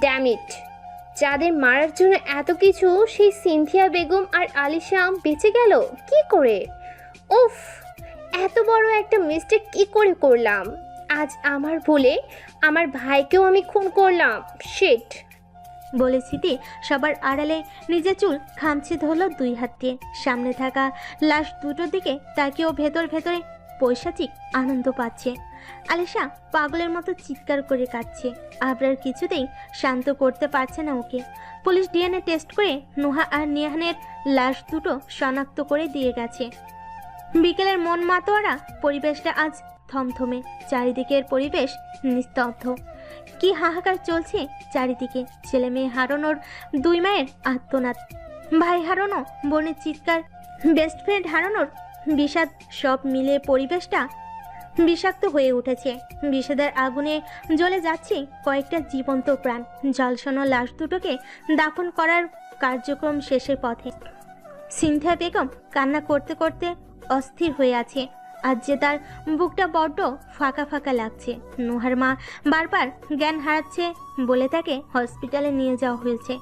Damn it, যাদের মারার জন্য এত কিছু, সেই সিনথিয়া বেগম আর আলিশা বেঁচে গেল কি করে? উফ, এত বড় একটা মিস্টেক কি করে করলাম? আজ আমার ভুলে আমার ভাইকেও আমি খুন করলাম। শিট। বলে স্মৃতি সবার আড়ালে নিজের চুল খামচে ধরল দুই হাত দিয়ে। সামনে থাকা লাশ দুটোর দিকে তাকেও ভেতর ভেতরে পৈশাচিক আনন্দ পাচ্ছে। আলিশা পাগলের মতো চিৎকার করে কাঁদছে। আবরার কিছুতেই শান্ত করতে পারছে না ওকে। পুলিশ ডিএনএ টেস্ট করে নুহা আর নিহানের লাশ দুটো শনাক্ত করে দিয়ে গেছে। বিকেলের মন মাতোয়ারা পরিবেশটা আজ থমথমে। চারিদিকের পরিবেশ নিস্তব্ধ। কি হাহাকার চলছে চারিদিকে। ছেলে মেয়ে হারানোর, দুই মায়ের আর্তনাদ, ভাই হারানো, বোনের চিৎকার, বেস্ট ফ্রেন্ড হারানোর বিষাদ, সব মিলে পরিবেশটা বিষাক্ত হয়ে উঠেছে। বিষাদের আগুনে জ্বলে যাচ্ছে কয়েকটা জীবন্ত প্রাণ। ঝলসানো লাশ দুটোকে দাফন করার কার্যক্রম শেষের পথে। সিনথিয়া বেগম কান্না করতে করতে অস্থির হয়ে আছে। আজ যে তার বুকটা বড্ড ফাঁকা ফাঁকা লাগছে। নুহার মা বারবার জ্ঞান হারাচ্ছে বলে তাকে হসপিটালে নিয়ে যাওয়া হয়েছে।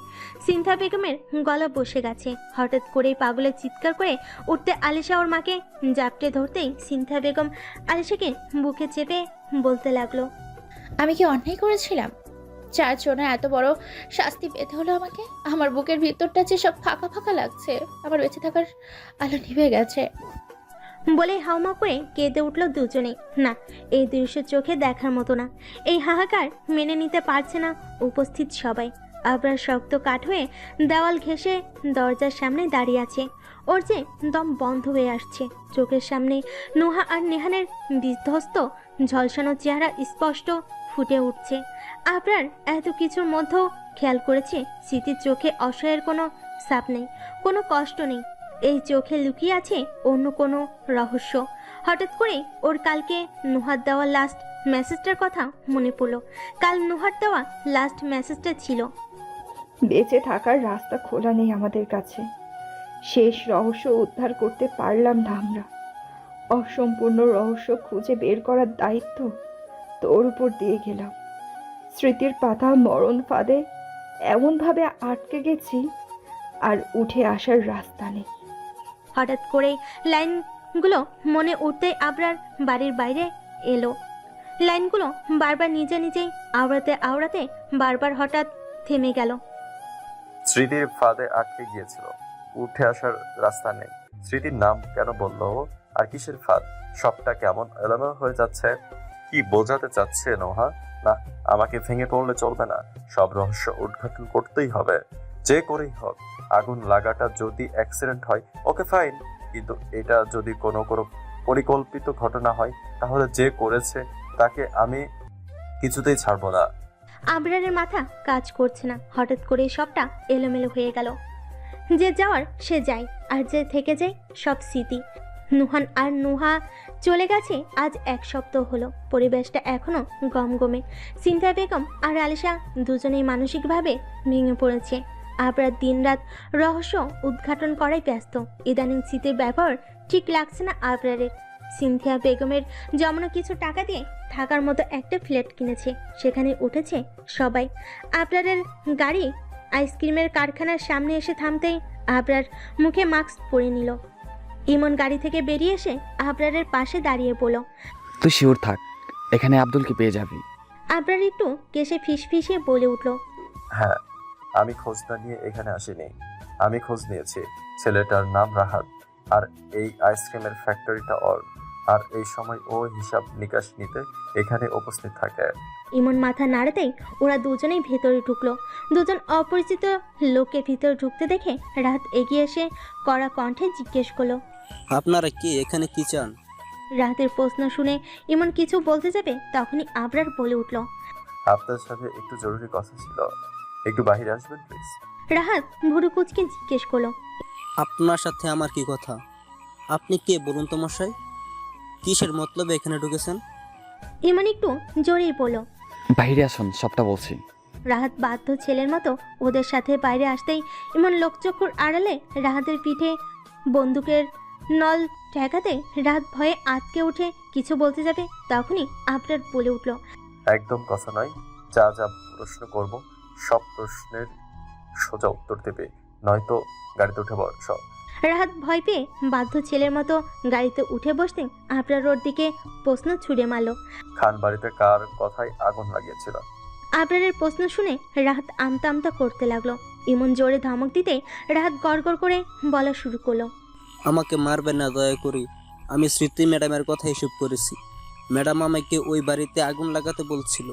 সিনথিয়া বেগমের গলা বসে গেছে। হঠাৎ করেই পাগলের চিৎকার করে উঠতে আলিশা ওর মাকে জাপটে ধরতেই সিনথিয়া বেগম আলিশাকে বুকে চেপে বলতে লাগলো, আমি কি অন্যায় করেছিলাম? যার জন্য এত বড় শাস্তি পেতে হলো আমাকে? আমার বুকের ভিতরটা যে সব ফাঁকা ফাঁকা লাগছে, আমার বেঁচে থাকার আলো নিভে গেছে। বলে হাউমা করে কেঁদে উঠল দুজনেই। না, এই দৃশ্য চোখে দেখার মতো না। এই হাহাকার মেনে নিতে পারছে না উপস্থিত সবাই। আবরার শক্ত কাঠ হয়ে দেওয়াল ঘেঁষে দরজার সামনে দাঁড়িয়ে আছে। ওর যে দম বন্ধ হয়ে আসছে। চোখের সামনে নুহা আর নেহানের বিধ্বস্ত ঝলসানো চেহারা স্পষ্ট ফুটে উঠছে। আবরার এত কিছুর মধ্যেও খেয়াল করেছে স্মৃতির চোখে অসহায়ের কোনো ছাপ নেই, কোনো কষ্ট নেই। এই চোখে লুকিয়ে আছে অন্য কোনো রহস্য। হঠাৎ করে ওর কালকে নুহার দেওয়া লাস্ট মেসেজটার কথা মনে পড়ল। কাল নুহার দেওয়া লাস্ট মেসেজটা ছিল, বেঁচে থাকার রাস্তা খোলা নেই আমাদের কাছে। শেষ রহস্য উদ্ধার করতে পারলাম না আমরা। অসম্পূর্ণ রহস্য খুঁজে বের করার দায়িত্ব তোর উপর দিয়ে গেলাম। স্মৃতির পাতা মরণ ফাঁদে এমনভাবে আটকে গেছি, আর উঠে আসার রাস্তা নেই। হঠাৎ করে লাইনগুলো মনে উঠতেই আবরার বাড়ির বাইরে এলো। লাইনগুলো বারবার নিজে নিজেই আওড়াতে আওড়াতে বারবার হঠাৎ থেমে গেল। স্মৃতির ফাঁদে আটকে গিয়েছিল, উঠে আসার রাস্তা নেই। স্মৃতির নাম কেন বললো আর কিসের ফাঁদ? সবটা কেমন এলোমেলো হয়ে যাচ্ছে। কি বোঝাতে চাচ্ছে নোহা? না, আমাকে ভেঙে পড়লে চলবে না। সব রহস্য উদ্ঘাটন করতেই হবে, যে করেই হোক। আগুন লাগাটা যদি অ্যাক্সিডেন্ট হয় ওকে ফাইন, কিন্তু এটা যদি কোনো কোনো পরিকল্পিত ঘটনা হয় তাহলে যে করেছে তাকে আমি কিছুতেই ছাড়বো না। আবরারের মাথা কাজ করছে না। হঠাৎ করে সবটা এলোমেলো হয়ে গেল। যে যাওয়ার সে যায়, আর যে থেকে যায় সব স্মৃতি। নুহান আর নুহা চলে গেছে আজ 1 সপ্তাহ হলো। পরিবেশটা এখনো গমগমে। সিনথিয়া বেগম আর আলিশা দুজনেই মানসিকভাবে ভেঙে পড়েছে। আবরার দিনরাত রহস্য উদ্ঘাটন করাই ব্যস্ত। ইদানিং স্মৃতির ব্যবহার ঠিক লাগছে না আবরারের। সিনথিয়া বেগমের জমানো কিছু টাকা দিয়ে থাকার মতো একটা ফ্ল্যাট কিনেছে, সেখানে উঠেছে সবাই। আবরারের গাড়ি আইসক্রিমের কারখানার সামনে এসে থামতেই আবরার মুখে মাস্ক পরে নিল। ইমন গাড়ি থেকে বেরিয়ে এসে আবরারের পাশে দাঁড়িয়ে বলল, তুই শিওর থাক, এখানে আব্দুলকে পেয়ে যাবি। আবরার একটু কেসে ফিসফিসিয়ে বলে উঠল, হ্যাঁ, আমি খোঁজ না নিয়ে এখানে আসিনি। আমি খোঁজ নিয়েছি। ছেলেটার নাম রাহাত, আর এই আইসক্রিমের ফ্যাক্টরিটা ওর। আর এই সময় ও হিসাব নিকাশ নিতে এখানে উপস্থিত থাকে। ইমন মাথা নাড়াতেই ওরা দুজনেই ভেতরে ঢুকলো। দুজন অপরিচিত লোককে ভিতরে ঢুকতে দেখে রাহাত এগিয়ে এসে কড়া কণ্ঠে জিজ্ঞেস করলো, আপনারা কি এখানে কি চান? রাহাতের প্রশ্ন শুনে ইমন কিছু বলতে যাবে তখনই আবরার বলে উঠল, আপনার সাথে একটু জরুরি কথা ছিল, একটু বাইরে আসবেন প্লিজ। রাহাত ভুরু কুচকে জিজ্ঞেস করলো, আপনার সাথে আমার কি কথা? আপনি কে বলুন তো মশাই? কিসের মতলবে এখানে ঢুকেছেন? ইমন একটু জোরেই বলল। বাইরে আসুন, সবটা বলছি। রাহাত বাধ্য ছেলের মতো ওদের সাথে বাইরে আসতেই ইমন লোকচক্ষুর আড়ালে রাহাতের পিঠে বন্দুকের নল ঠেকাতে রাহাত ভয়ে আটকে উঠে কিছু বলতে যাবে তখনই আবরার বলে উঠল, একদম কথা নয়। যা যা প্রশ্ন করব সব প্রশ্নের সোজা উত্তর দেবে, নয়তো গাড়িতে উঠে বস। রাহাত ভয় পেয়ে বাধ্য ছেলের মতো গাড়িতে উঠে বসতে আবরার ওর দিকে প্রশ্ন ছুড়ে মারল। খান বাড়িতে কার কথায় আগুন লাগিয়েছিল? আবরারের প্রশ্ন শুনে রাহাত আমতা আমতা করতে লাগলো। ইমন জোরে ধমক দিতে রাহাত গড়গড় করে বলা শুরু করলো। আমাকে মারবেন না দয়া করি, আমি স্মৃতি ম্যাডামের কথা হিসেব করেছি। ম্যাডাম আমাকে ওই বাড়িতে আগুন লাগাতে বলছিল।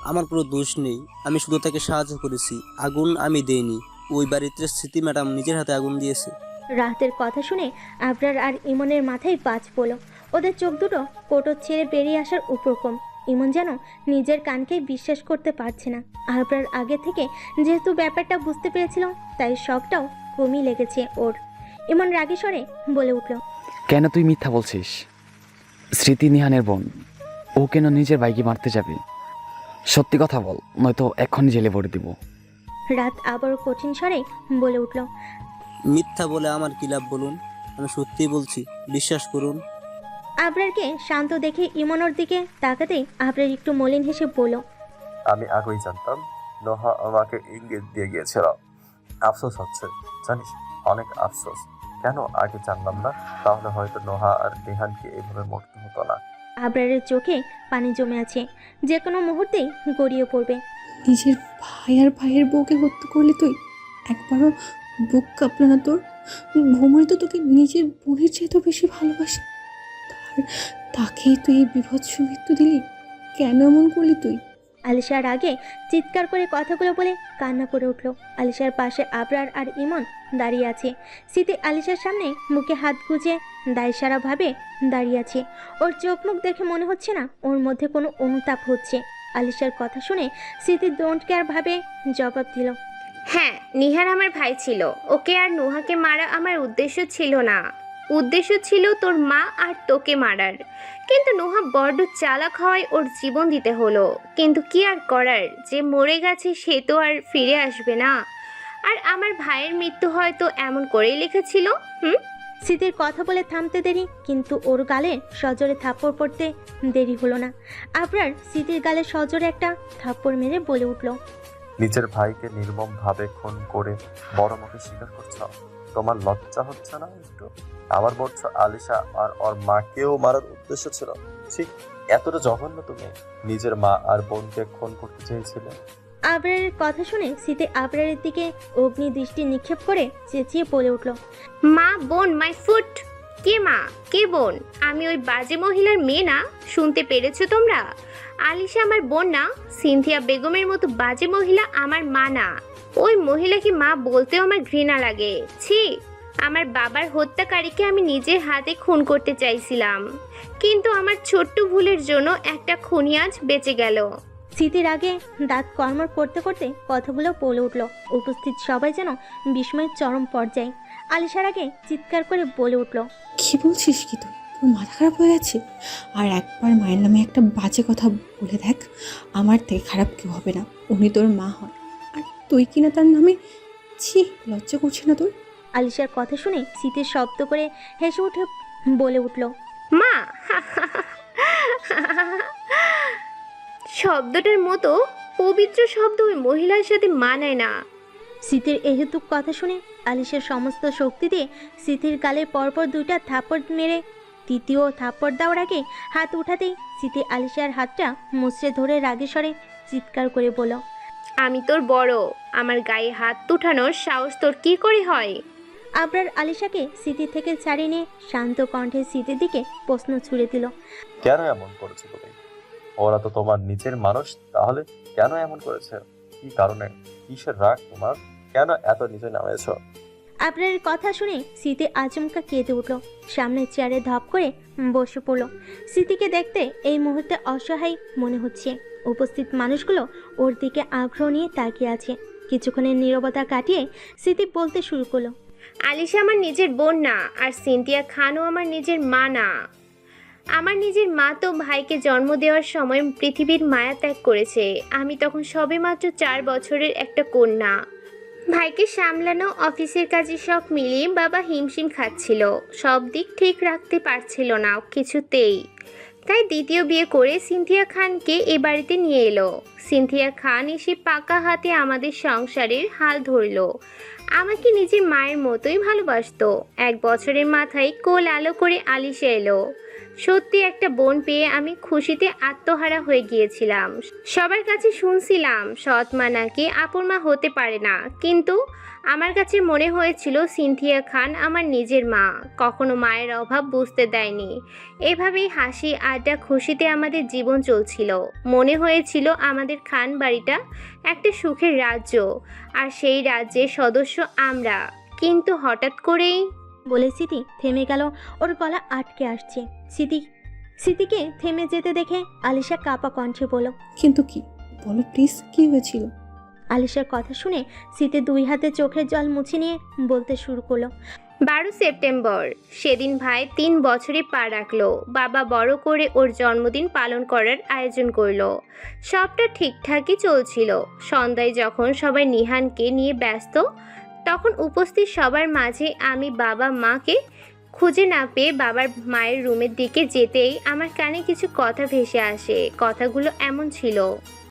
আমার কোনো দোষ নেই, আমি শুধু তাকে সাহায্য করেছি, আগুন আমি দেইনি। ওই বাড়িতে স্মৃতি ম্যাডাম নিজের হাতে আগুন দিয়েছে। রাহাতের কথা শুনে আবরার আর ইমনের মাথায় বাজ পড়ল। ওদের চোখ দুটো কোটর ছেড়ে বেরিয়ে আসার উপক্রম। ইমন যেন নিজের কানকেই বিশ্বাস করতে পারছে না। আবরার আগে থেকে যেহেতু ব্যাপারটা বুঝতে পেরেছিল, তাই শখটাও কমই লেগেছে ওর। ইমন রাগী স্বরে বলে উঠল। কেন তুই মিথ্যা বলছিস? স্মৃতি নিহানের বোন, ও কেন নিজের বাইকে মারতে যাবে? সত্যি কথা বল, নয়তো এক্ষুনি জেলে ভরে দিব। রাত আবারও কঠিন স্বরে বলে উঠল। মিথ্যা বলে আমার কি লাভ বলুন? আমি সত্যিই বলছি, বিশ্বাস করুন। আবরারকে শান্ত দেখে ইমন ওর দিকে তাকাতেই আবরার একটু মলিন হেসে বলল। আমি আগেই জানতাম, নোহা আমাকে ইঙ্গিত দিয়ে গিয়েছিল। আফসোস হচ্ছে, জানিস, অনেক আফসোস। কেন আগে জানলাম না? তাহলে হয়তো নোহা আর নিহানকে এভাবে মরতে হতো না। আবরারের চোখে পানি জমে আছে, যে কোনো মুহূর্তেই গড়িয়ে পড়বে। নিজের ভাই আর ভাইয়ের বউকে হত্যা করলে তুই? একবারও বুক কাঁপলো না তোর? ভৌমরি তো তোকে নিজের বোনের চেয়েও বেশি ভালোবাসে, তাকেই তুই এই বিভৎস মৃত্যু দিলি। কেন এমন করলি তুই? আলিশার আগে চিৎকার করে কথাগুলো বলে কান্না করে উঠল। আলিশার পাশে আবরার আর ইমন দাঁড়িয়ে আছে। স্মৃতি আলিশার সামনে মুখে হাত গুজে দায়সারাভাবে দাঁড়িয়ে আছে। ওর চোখ মুখ দেখে মনে হচ্ছে না ওর মধ্যে কোনো অনুতাপ হচ্ছে। আলিশার কথা শুনে স্মৃতি ডোন্ট কেয়ার ভাবে জবাব দিল। হ্যাঁ, নিহার আমার ভাই ছিল। ওকে আর নোহাকে মারা আমার উদ্দেশ্য ছিল না। উদ্দেশ্য ছিল তোর মা আর তোকে মারার। কিন্তু নোহা বড্ড চালাক হওয়ায় ওর জীবন দিতে হলো। কিন্তু কি আর করার, যে মরে গেছে সে তো আর ফিরে আসবে না। আর আমার ভাইয়ের মৃত্যু হয়তো এমন করেই লিখেছিল। স্মৃতির কথা বলে থামতে দেরি, কিন্তু ওর গালে সজোরে থাপ্পড় পড়তে দেরি হলো না। আবরার স্মৃতির গালে সজোরে একটা থাপ্পড় মেরে বলে উঠল। নিজের ভাইকে নির্মম ভাবে খুন করে বড় মুখে স্বীকার করছ? তোমার লজ্জা হচ্ছে না একটু? আবার বলছো আলিশা আর ওর মাকেও মারার উদ্দেশ্য ছিল? ঠিক এতটা জঘন্য তুমি নিজের মা আর বোনকে খুন করতে চেয়েছিলে? আবরারের কথা শুনে স্মৃতি আবরারের দিকে অগ্নি দৃষ্টি নিক্ষেপ করে চেঁচিয়ে বলে উঠল। মা বোন মাই ফুট! কে মা কে বোন? আমি ওই বাজে মহিলার মেয়ে না। শুনতে পেরেছো তোমরা? আলিশা আমার বোন না। সিনথিয়া বেগমের মতো বাজে মহিলা আমার মা না। ওই মহিলাকে মা বলতেও আমার ঘৃণা লাগে। ছি! আমার বাবার হত্যাকারীকে আমি নিজের হাতে খুন করতে চাইছিলাম, কিন্তু আমার ছোট্ট ভুলের জন্য একটা খুনি আজ বেঁচে গেল। স্মৃতির আগে দাঁত কর্মর করতে করতে কথাগুলো বলে উঠল। উপস্থিত সবাই যেন বিস্ময়ের চরম পর্যায়ে। আলিশার আগে চিৎকার করে বলে উঠল। কি বলছিস কি তুই? তোর মাথা খারাপ হয়ে গেছে? আর একবার মায়ের নামে একটা বাজে কথা বলে দেখ, আমার থেকে খারাপ কেউ হবে না। উনি তোর মা হন, আর তুই কিনা তার নামে। ছি, লজ্জা করছে না তোর? আলিশার কথা শুনে স্মৃতির শব্দ করে হেসে উঠে বলে উঠল। মা! শব্দটার মতো পবিত্র শব্দ ওই মহিলার সাথে মানায় না। স্মৃতির এহেতুক কথা শুনে আলিশার সমস্ত শক্তি দিয়ে স্মৃতির গালে পরপর দুইটা থাপ্পড় মেরে তৃতীয় থাপ্পড় দেওয়ার আগে হাত উঠাতেই স্মৃতি আলিশার হাতটা মুচড়ে ধরে রাগে স্বরে চিৎকার করে বলল। আমি তোর বড়, আমার গায়ে হাত উঠানোর সাহস তোর কি করে হয়? আবরার আলিশাকে স্মৃতি থেকে ছাড়িয়ে নিয়ে শান্ত কণ্ঠে স্মৃতির দিকে প্রশ্ন ছুড়ে দিল। কেন এমন করেছো তুমি? ওরা তো তোমার নিজের মানুষ, তাহলে কেন এমন করেছে? কি কারণে? কিসের রাগ তোমার? কেন এত নিচে নামেছ? আবরারের কথা শুনে স্মৃতি আচমকা কেঁদে উঠল। সামনের চেয়ারে ধপ করে বসে পড়ল। স্মৃতিকে দেখতে এই মুহূর্তে অসহায় মনে হচ্ছে। উপস্থিত মানুষগুলো ওর দিকে আগ্রহ নিয়ে তাকিয়ে আছে। কিছুক্ষণের নীরবতা কাটিয়ে স্মৃতি বলতে শুরু করলো। আলিশা আমার নিজের বোন না, আর সিনথিয়া খানও আমার নিজের মা না। আমার নিজের মা তো ভাইকে জন্ম দেওয়ার সময় পৃথিবীর মায়া ত্যাগ করেছে। আমি তখন সবেমাত্র 4 বছরের একটা কন্যা। ভাইকে সামলানো, অফিসের কাজে সব মিলিয়ে বাবা হিমশিম খাচ্ছিল। সব দিক ঠিক রাখতে পারছিল না কিছুতেই। তাই দ্বিতীয় বিয়ে করে সিনথিয়া খানকে এ বাড়িতে নিয়ে এলো। সিনথিয়া খান এসে পাকা হাতে আমাদের সংসারের হাল ধরলো। আমাকে নিজের মায়ের মতোই ভালোবাসতো। 1 বছরের মাথায় কোল আলো করে আলিশা এলো। সত্যি একটা বোন পেয়ে আমি খুশিতে আত্মহারা হয়ে গিয়েছিলাম। সবার কাছে শুনছিলাম সৎ মা নাকি আপন মা হতে পারে না, কিন্তু আমার কাছে মনে হয়েছিল সিনথিয়া খান আমার নিজের মা, কখনো মায়ের অভাব বুঝতে দেয়নি। এভাবেই হাসি আড্ডা খুশিতে আমাদের জীবন চলছিল। মনে হয়েছিল আমাদের খান বাড়িটা একটা সুখের রাজ্য, আর সেই রাজ্যের সদস্য আমরা। কিন্তু হঠাৎ করেই বলে স্মৃতি থেমে গেল, ওর গলা আটকে আসছে। স্মৃতিকে থেমে যেতে দেখে আলিশা কাঁপা কণ্ঠে বলল, কিন্তু কি বলো প্লিজ, কি হয়েছিল? আলিশার কথা শুনে স্মৃতি 2 হাতে চোখের জল মুছে নিয়ে বলতে শুরু করলো, 12 সেপ্টেম্বর সেদিন ভাই 3 বছরে পা রাখলো। বাবা বড় করে ওর জন্মদিন পালন করার আয়োজন করলো। সবটা ঠিকঠাকই চলছিল। সন্ধ্যায় যখন সবাই নিহানকে নিয়ে ব্যস্ত, তখন উপস্থিত সবার মাঝে আমি বাবা মাকে খুঁজে না পেয়ে বাবার মায়ের রুমের দিকে যেতেই আমার কানে কিছু কথা ভেসে আসে। কথাগুলো এমন ছিল,